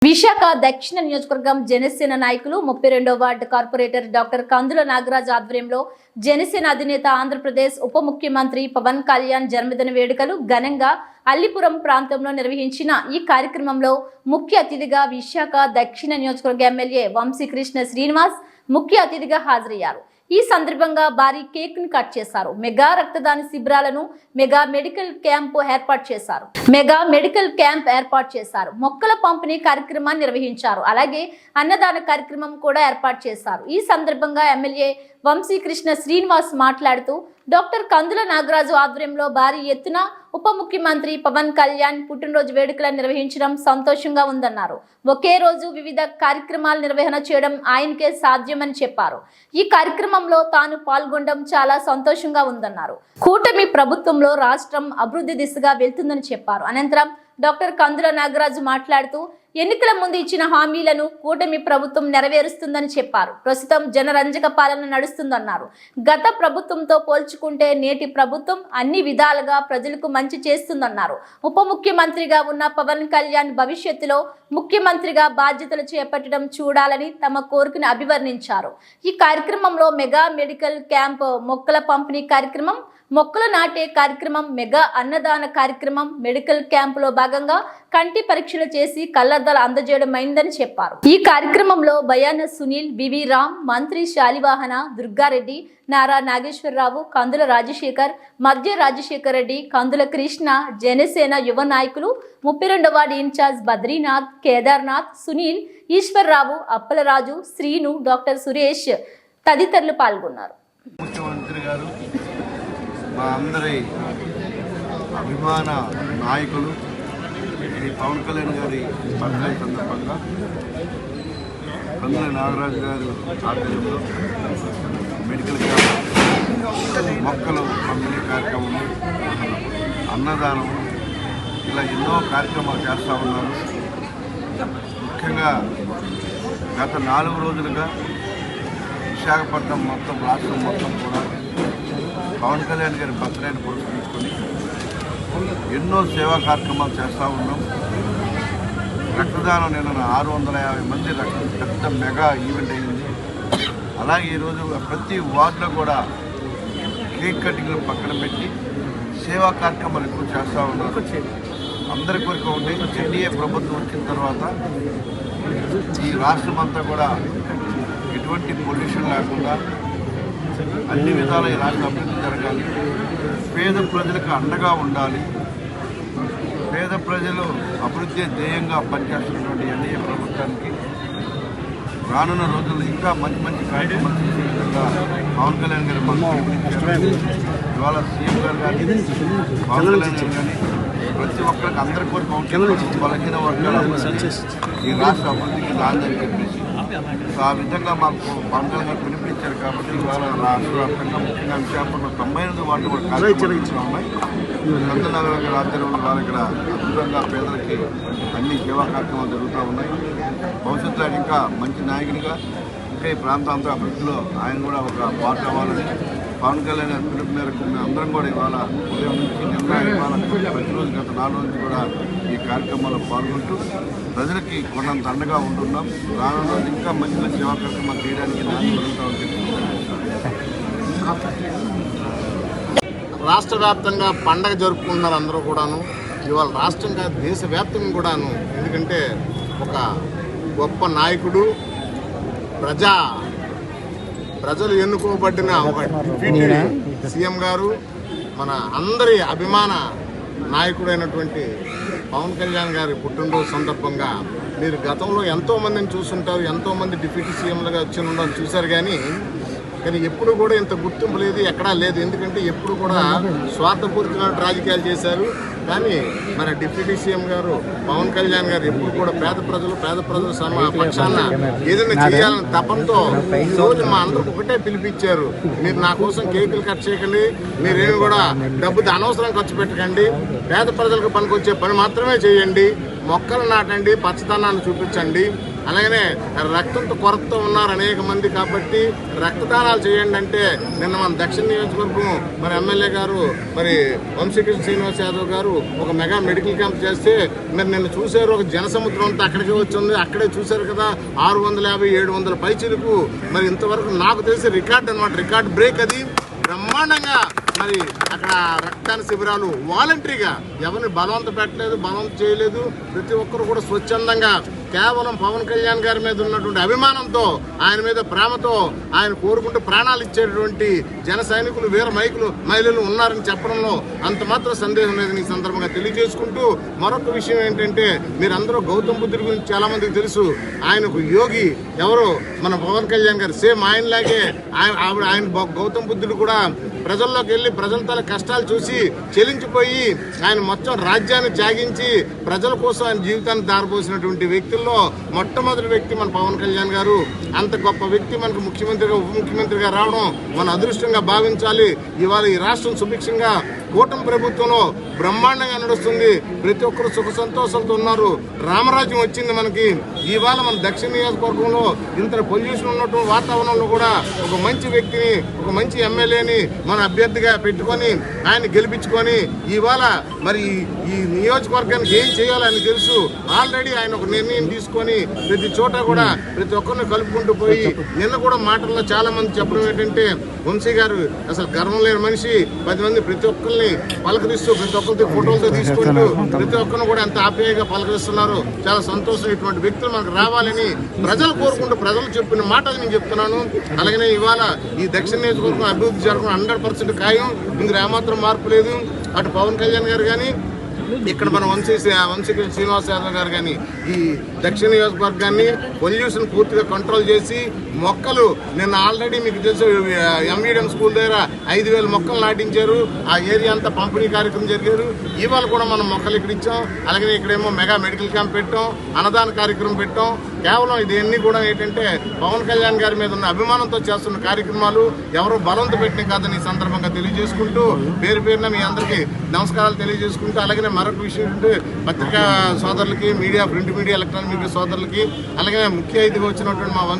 విశాఖ దక్షిణ నియోజకవర్గం జనసేన నాయకులు 32వ వార్డు కార్పొరేటర్ డాక్టర్ కందుల నాగరాజ్ ఆధ్వర్యంలో జనసేన అధినేత ఆంధ్రప్రదేశ్ ఉప ముఖ్యమంత్రి పవన్ కళ్యాణ్ జన్మదిన వేడుకలు ఘనంగా అల్లిపురం ప్రాంతంలో నిర్వహించిన ఈ కార్యక్రమంలో ముఖ్య అతిథిగా విశాఖ దక్షిణ నియోజకవర్గ ఎమ్మెల్యే వంశీకృష్ణ శ్రీనివాస్ ముఖ్య అతిథిగా హాజరయ్యారు। ఈ సందర్భంగా భారీ కేక్ ని కట్ చేశారు। మెగా రక్తదాన శిబిరాలను మెగా మెడికల్ క్యాంప్ ఏర్పాటు చేశారు। మొక్కల పంపిణీ కార్యక్రమాన్ని నిర్వహించారు। అలాగే అన్నదాన కార్యక్రమం కూడా ఏర్పాటు చేశారు। ఈ సందర్భంగా ఎమ్మెల్యే వంశీకృష్ణ శ్రీనివాస్ మాట్లాడుతూ డాక్టర్ కందుల నాగరాజు ఆధ్వర్యంలో భారీ ఎత్తున ఉప ముఖ్యమంత్రి పవన్ కళ్యాణ్ పుట్టినరోజు వేడుకలను నిర్వహించడం సంతోషంగా ఉందన్నారు। ఒకే రోజు వివిధ కార్యక్రమాల నిర్వహణ చేయడం ఆయనకే సాధ్యమని చెప్పారు। ఈ కార్యక్రమంలో తాను పాల్గొనడం చాలా సంతోషంగా ఉందన్నారు। కూటమి ప్రభుత్వంలో రాష్ట్రం అభివృద్ధి దిశగా వెళ్తుందని చెప్పారు। అనంతరం డాక్టర్ కందుల నాగరాజు మాట్లాడుతూ ఎన్నికల ముందు ఇచ్చిన హామీలను కూటమి ప్రభుత్వం నెరవేరుస్తుందని చెప్పారు। ప్రస్తుతం జనరంజక పాలన నడుస్తుందన్నారు। గత ప్రభుత్వంతో పోల్చుకుంటే నేటి ప్రభుత్వం అన్ని విధాలుగా ప్రజలకు మంచి చేస్తుందన్నారు। ఉప ముఖ్యమంత్రిగా ఉన్న పవన్ కళ్యాణ్ భవిష్యత్తులో ముఖ్యమంత్రిగా బాధ్యతలు చేపట్టడం చూడాలని తమ కోరికను అభివర్ణించారు। ఈ కార్యక్రమంలో మెగా మెడికల్ క్యాంప్, మొక్కల పంపిణీ కార్యక్రమం, మొక్కలు నాటే కార్యక్రమం, మెగా అన్నదాన కార్యక్రమం, మెడికల్ క్యాంపులో భాగంగా కంటి పరీక్షలు చేసి కళ్లద్దాలు అందజేయడం అయిందని చెప్పారు। ఈ కార్యక్రమంలో బయాన సునీల్, బివి రామ్, మంత్రి శాలివాహన, దుర్గారెడ్డి, నారా నాగేశ్వరరావు, కందుల రాజశేఖర్, మధ్య రాజశేఖర్ రెడ్డి, కందుల కృష్ణ, జనసేన యువ నాయకులు 32వ ward in charge Badrinath, Kedarnath, Sunil, Eshwar Rao, Appalaraju, Srinu, doctor Suresh తదితరులు పాల్గొన్నారు। మా అందరి అభిమాన నాయకులు శ్రీ పవన్ కళ్యాణ్ గారి బర్త్డే సందర్భంగా కందుల నాగరాజు గారు ఆధ్వర్యంలో మెడికల్ క్యాంప్, మొక్కలు పంపిణీ కార్యక్రమం, అన్నదానం, ఇలా ఎన్నో కార్యక్రమాలు చేస్తూ ఉన్నారు। ముఖ్యంగా గత 4 రోజులుగా విశాఖపట్నం మొత్తం, రాష్ట్రం మొత్తం కూడా పవన్ కళ్యాణ్ గారి బర్త్డేని పురస్కరించుకొని ఎన్నో సేవా కార్యక్రమాలు చేస్తూ ఉన్నాం। రక్తదానం నిన్న 650 మంది పెద్ద మెగా ఈవెంట్ అయింది। అలాగే ఈరోజు ప్రతి వార్డులో కూడా కేక్ కటింగ్లు పక్కన పెట్టి సేవా కార్యక్రమాలు ఎక్కువ చేస్తూ ఉన్నారు। అందరి కోరిక ఉండి ఎన్డీఏ ప్రభుత్వం వచ్చిన తర్వాత ఈ రాష్ట్రం అంతా కూడా ఎటువంటి పొల్యూషన్ లేకుండా అన్ని విధాల ఈ రాష్ట్ర అభివృద్ధి జరగాలి, పేద ప్రజలకు అండగా ఉండాలి, పేద ప్రజలు అభివృద్ధి ధ్యేయంగా పనిచేస్తున్నటువంటి ఎన్డీఏ ప్రభుత్వానికి రానున్న రోజుల్లో ఇంకా మంచి మంచి కార్యక్రమాలు చేసే విధంగా పవన్ కళ్యాణ్ గారు మనసు ఇవాళ సీఎం గారు కానీ, పవన్ కళ్యాణ్ గారు కానీ ప్రతి ఒక్కరికి అందరి కోరిక ఉంటుంది బలహీన వర్గాల ఈ రాష్ట్ర అభివృద్ధికి రాదని చెప్పేసి ఆ విధంగా మాకు పవన్ కళ్యాణ్ గారు పిలిపించారు కాబట్టి ఇవాళ రాష్ట్ర వ్యాప్తంగా ముఖ్యంగా విశాఖపట్నం 98 వార్డు కూడా కార్యక్రమాలు ఉన్నాయి। కందుల నాగరాజు గారి ఆధ్వర్యంలో వాళ్ళు ఇక్కడ అద్భుతంగా పేదలకి అన్ని సేవా కార్యక్రమాలు జరుగుతూ ఉన్నాయి। భవిష్యత్తులో ఇంకా మంచి నాయకుడిగా ఇంకా ఈ ప్రాంతాంతర అభివృద్ధిలో ఆయన కూడా ఒక పార్ట్ అవ్వాలని పవన్ కళ్యాణ్ గారి పిలుపు మేరకు అందరం కూడా ఇవాళ ఉదయం నుంచి నిన్న ప్రతిరోజు గత 4 రోజులు కూడా ఈ కార్యక్రమాల్లో పాల్గొంటూ ప్రజలకి కొండంత అండగా ఉంటున్నాం। రానున్న రోజు ఇంకా మంచి మంచి సేవా కార్యక్రమాలు చేయడానికి రాష్ట్ర వ్యాప్తంగా పండగ జరుపుకుంటున్నారు అందరూ కూడాను। ఇవాళ రాష్ట్రంగా దేశవ్యాప్తంగా కూడాను, ఎందుకంటే ఒక గొప్ప నాయకుడు, ప్రజలు ఎన్నుకోబడిన ఒక డిప్యూటీ సీఎం గారు, మన అందరి అభిమాన నాయకుడైనటువంటి పవన్ కళ్యాణ్ గారి పుట్టినరోజు సందర్భంగా మీరు గతంలో ఎంతోమందిని చూస్తుంటారు, ఎంతోమంది డిప్యూటీ సీఎంలుగా వచ్చి ఉండడం చూశారు, కానీ ఎప్పుడు కూడా ఇంత గుర్తింపు లేదు, ఎక్కడా లేదు। ఎందుకంటే ఎప్పుడు కూడా స్వార్థపూరితమైన రాజకీయాలు చేశారు, కానీ మన డిప్యూటీ సీఎం గారు పవన్ కళ్యాణ్ గారు ఎప్పుడు కూడా పేద ప్రజల పక్షాన ఏదైనా చేయాలని తపంతో ఈరోజు మా అందరికి ఒకటే పిలిపించారు, మీరు నా కోసం కేకులు కట్ చేయకండి, మీరేమి కూడా డబ్బుతో అనవసరం ఖర్చు పెట్టకండి, పేద ప్రజలకు పనికొచ్చే పని మాత్రమే చేయండి, మొక్కలు నాటండి, పచ్చదనాన్ని చూపించండి. అలాగనే రక్తంతో కొరతతో ఉన్నారు అనేక మంది, కాబట్టి రక్తదానాలు చేయండి అంటే నిన్న మన దక్షిణ నియోజకవర్గం మరి ఎమ్మెల్యే గారు మరి వంశీకృష్ణ శ్రీనివాస్ యాదవ్ గారు ఒక మెగా మెడికల్ క్యాంప్ చేస్తే మరి నిన్న చూశారు, ఒక జనసముద్రం అంతా అక్కడికే వచ్చింది. అక్కడే చూశారు కదా 650-700 పైచీలకు. మరి ఇంతవరకు నాకు తెలిసి రికార్డ్ అనమాట, రికార్డ్ బ్రేక్ అది. బ్రహ్మాండంగా మరి అక్కడ రక్తదాన శిబిరాలు వాలంటరీగా ఎవరిని బలవంత పెట్టలేదు, బలవంత చేయలేదు. ప్రతి ఒక్కరు కూడా స్వచ్ఛందంగా కేవలం పవన్ కళ్యాణ్ గారి మీద ఉన్నటువంటి అభిమానంతో, ఆయన మీద ప్రేమతో, ఆయన కోరుకుంటూ ప్రాణాలు ఇచ్చేటువంటి జన సైనికులు, వీర మహిళలు ఉన్నారని చెప్పడంలో అంత మాత్రం సందేహం లేదని ఈ సందర్భంగా తెలియజేసుకుంటూ, మరొక విషయం ఏంటంటే మీరందరూ గౌతమ్ బుద్ధుడి గురించి చాలా మందికి తెలుసు. ఆయనకు యోగి ఎవరు, మన పవన్ కళ్యాణ్ గారు. సేమ్ ఆయనలాగే ఆయన గౌతమ్ బుద్ధుడు కూడా ప్రజల్లోకి వెళ్ళి ప్రజల తల కష్టాలు చూసి చెలించిపోయి ఆయన మొత్తం రాజ్యాన్ని త్యాగించి ప్రజల కోసం ఆయన జీవితాన్ని దారిపోసినటువంటి వ్యక్తుల్లో మొట్టమొదటి వ్యక్తి మన పవన్ కళ్యాణ్ గారు. అంత గొప్ప వ్యక్తి మనకు ముఖ్యమంత్రిగా, ఉప ముఖ్యమంత్రిగా రావడం మన అదృష్టంగా భావించాలి. ఇవాళ ఈ రాష్ట్రం సుభిక్షంగా కూటమి ప్రభుత్వంలో బ్రహ్మాండంగా నడుస్తుంది. ప్రతి ఒక్కరు సుఖ సంతోషాలతో ఉన్నారు. రామరాజ్యం వచ్చింది మనకి. ఇవాళ మన దక్షిణ నియోజకవర్గంలో ఇంత పొల్యూషన్ ఉన్నటువంటి వాతావరణంలో కూడా ఒక మంచి వ్యక్తిని, ఒక మంచి ఎమ్మెల్యేని మన అభ్యర్థిగా పెట్టుకొని ఆయన గెలిపించుకొని ఇవాళ మరి ఈ నియోజకవర్గానికి ఏం చేయాలని తెలుసు. ఆల్రెడీ ఆయన ఒక నిర్ణయం తీసుకొని ప్రతి చోట కూడా ప్రతి ఒక్కరిని కలుపుకుంటూ పోయి, నిన్న కూడా మాటల్లో చాలా మంది చెప్పడం ఏంటంటే వంశీ గారు అసలు గర్వం లేని మనిషి, 10 మంది ప్రతి ఒక్కరిని పలకరిస్తూ, ప్రతి ఒక్కరితో ఫోటోలతో తీసుకుంటూ ప్రతి ఒక్కరిని కూడా ఎంత ఆప్యాయంగా పలకరిస్తున్నారు. చాలా సంతోషం. ఇటువంటి వ్యక్తులు మనకు రావాలని ప్రజలు కోరుకుంటూ, ప్రజలు చెప్పిన మాటలు నేను చెప్తున్నాను. అలాగనే ఇవాళ ఈ దక్షిణ నియోజకవర్గం అభివృద్ధి జరగడం 100% ఖాయం. ఇందులో ఏమాత్రం మార్పు లేదు. అటు పవన్ కళ్యాణ్ గారు కానీ, ఇక్కడ మన వంశీకృష్ణ శ్రీనివాస్ యాదవ్ గారు కానీ ఈ దక్షిణ నియోజకవర్గాన్ని పొల్యూషన్ పూర్తిగా కంట్రోల్ చేసి మొక్కలు నిన్న ఆల్రెడీ మీకు తెలుసు ఎంఈడిఎం స్కూల్ దగ్గర 5,000 మొక్కలు నాటించారు. ఆ ఏరియా అంతా పంపిణీ కార్యక్రమం జరిగారు. ఇవాళ కూడా మనం మొక్కలు ఇక్కడ ఇచ్చాం. అలాగే ఇక్కడేమో మెగా మెడికల్ క్యాంప్ పెట్టాం, అన్నదాన కార్యక్రమం పెట్టాం. కేవలం ఇవన్నీ కూడా ఏంటంటే పవన్ కళ్యాణ్ గారి మీద ఉన్న అభిమానంతో చేస్తున్న కార్యక్రమాలు, ఎవరు బలంతో పెట్టిన కాదని ఈ సందర్భంగా తెలియజేసుకుంటూ పేరు పేరున మీ అందరికీ నమస్కారాలు తెలియజేసుకుంటూ, అలాగే మరొక విషయం ఏంటంటే పత్రికా సోదరులకి, media, print media, electronic media సోదరులకి, అలాగే ముఖ్య అతిథిగా వచ్చినటువంటి మా వంశీ